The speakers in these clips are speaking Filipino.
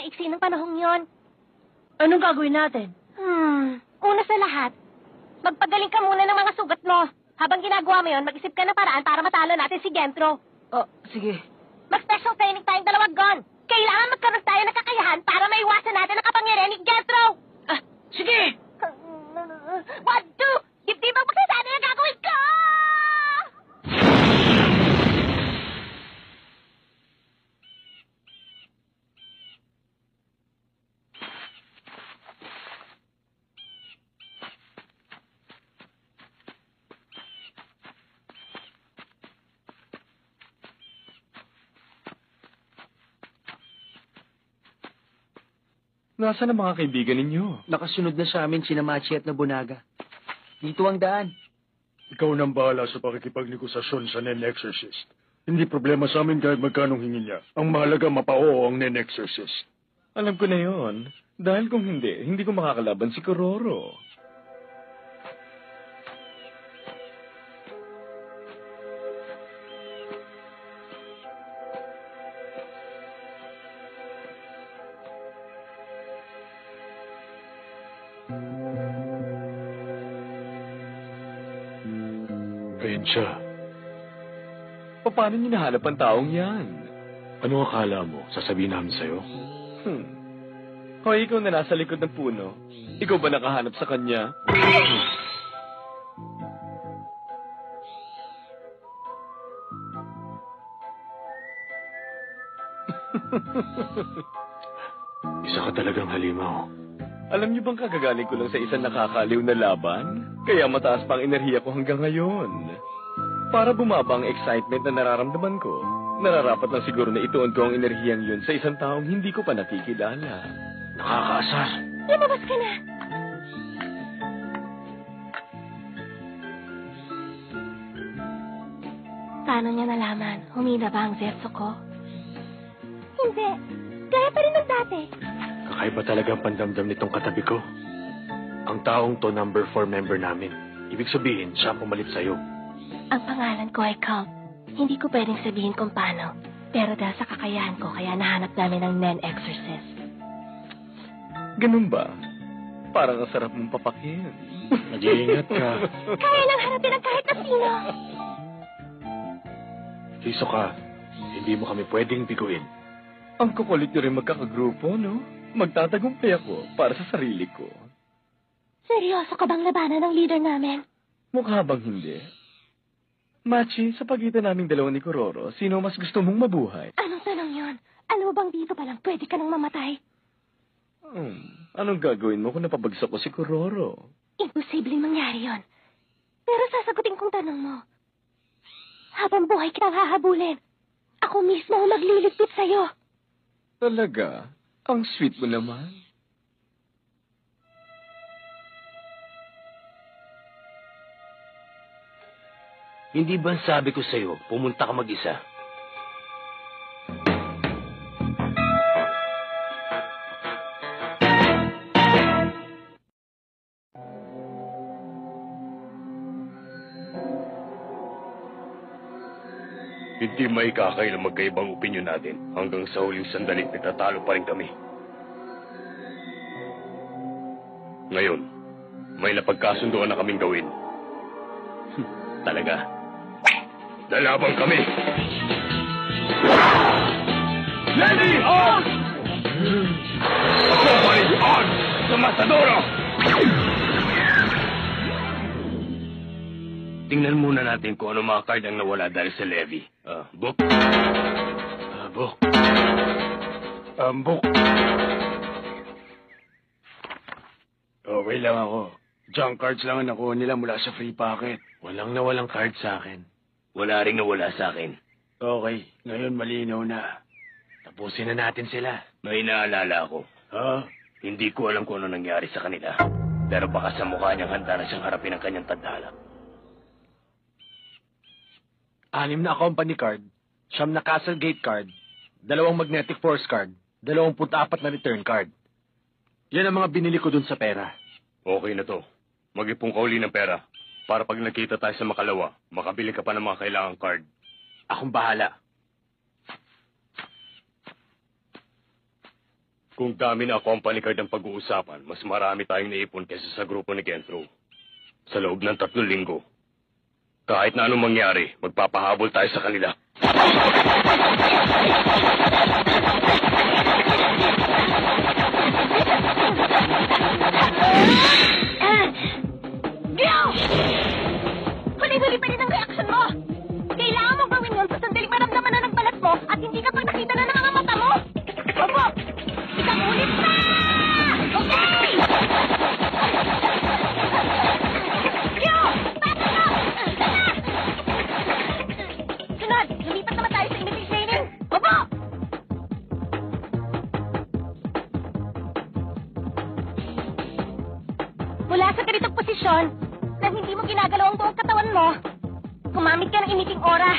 napakaiksi ng panahong yon. Anong gagawin natin? Una sa lahat, magpagaling ka muna ng mga sugat mo. Habang ginagawa mo yon, mag-isip ka ng paraan para matalo natin si Gentro. Oh, sige. Mag-special training tayong dalawang gon. Kailangan magkaroon tayo ng kakayahan para maiwasan natin ang kapangyarihan ni Gentro. Ah, sige! 1, 2, dibdibang magsasabi ang gagawin ko! Nasaan ang mga kaibigan ninyo? Nakasunod na sa amin sina Machi at Nobunaga. Dito ang daan. Ikaw nang bahala sa pakikipagnegosasyon sa Nen-Exorcist. Hindi problema sa amin kahit magkanong hingin niya. Ang mahalaga mapao ang Nen-Exorcist. Alam ko na yon. Dahil kung hindi ko makakalaban si Kuroro. Ayun siya. Paano niyo nahanap ang taong yan? Ano akala mo? Sasabihin namin sa'yo? Hoy, ikaw na nasa likod ng puno. Ikaw ba nakahanap sa kanya? Isa ka talagang halimaw. Alam niyo bang kagagaling ko lang sa isang nakakaliw na laban? Kaya mataas pa ang enerhiya ko hanggang ngayon. Para bumaba ang excitement na nararamdaman ko, nararapat lang siguro na ituon ko ang enerhiyang yun sa isang taong hindi ko pa nakikilala. Nakakaasar. Lumabas ka na! Paano niya nalaman? Humina ba ang zetso ko? Hindi. Gaya pa rin ng dati. Kakaiba talaga ang pandamdam nitong katabi ko. Ang taong to number 4 member namin. Ibig sabihin, siya ang pumalit sa'yo. Ang pangalan ko ay Colt. Hindi ko pwedeng sabihin kung paano. Pero dahil sa kakayahan ko, kaya nahanap namin ang Nen-Exorcist. Ganun ba? Parang ang sarap mong papakin. Mag-iingat ka. Kaya nang harapin ang kahit na sino. Hiso ka. Hindi mo kami pwedeng biguin. Ang kukulit niyo rin magkakagrupo, no? Magtatagumpay ako para sa sarili ko. Seryoso ka bang labanan ng leader namin? Mukha bang hindi? Machi, sa pagitan naming dalawa ni Kuroro, sino mas gusto mong mabuhay? Anong tanong yon? Alam mo bang dito pa lang pwede ka nang mamatay? Anong gagawin mo kung napabagsak ko si Kuroro? Imposibleng mangyari yon. Pero sasagutin kong tanong mo. Habang buhay kitang hahabulin, ako mismo ang magliligpit sa'yo. Talaga? Ang sweet mo naman. Hindi ba sabi ko sa'yo, pumunta ka mag-isa? Hindi maikakay na magkaibang opinyon natin. Hanggang sa huling sandali, nagtatalo pa rin kami. Ngayon, may napagkasunduan na kaming gawin. Talaga. Lalaban kami! Lenny on! Somebody on! Sa Matadoro! Tingnan muna natin kung ano mga card ang nawala dahil sa levy. Book? Book. Book. Okay lang ako. Junk cards lang ang nakuha nila mula sa free packet. Walang nawalang card sa akin. Wala rin nawala sa akin. Okay, ngayon malinaw na. Tapusin na natin sila. May naalala ako. Hindi ko alam kung ano nangyari sa kanila. Pero baka sa mukha niyang handa na siyang harapin ang kanyang tadhana. 6 na company card, 9 na Castle Gate card, 2 magnetic force card, 24 na return card. Yan ang mga binili ko dun sa pera. Okay na to. Mag-ipong kauli ng pera. Para pag nakita tayo sa Makalawa, makabili ka pa ng mga kailangang card. Akong bahala. Kung dami na company card ang pag-uusapan, mas marami tayong naipon kaysa sa grupo ni Kentro. Sa loob ng 3 linggo. Kahit na anong mangyari, magpapahabol tayo sa kanila. Gil! Huli-huli pa rin ang reaksyon mo! Kailangan mo gawin yun sa sandaling maramdaman na ng balat mo at hindi kapag nakita na ng mata mo! Opo! Isang ulit pa! Okay! Gil! Tapos na! Sunod! Lumipat naman tayo sa imaging training! Opo! Mula sa ganitong posisyon, na hindi mo ginagalaw ang buong katawan mo, gumamit ka ng imiting aura.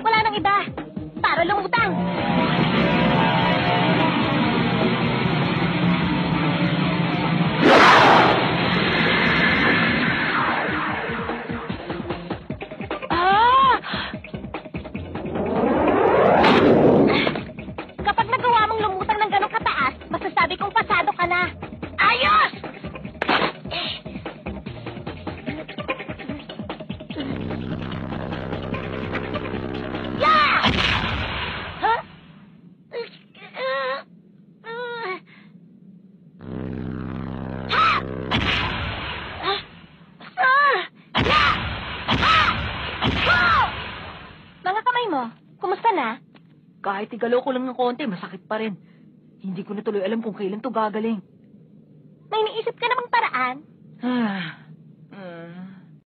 Wala nang iba. Para lumutang. Kapag nagawa mong lumutang ng ganong kataas, masasabi kong pasado ka na. Ayos! Yeah! Huh? Mga kamay mo, kumusta na? Kahit igalaw ko lang ng konti, masakit pa rin. Hindi ko na tuloy alam kung kailan to gagaling. May naisip ka namang paraan?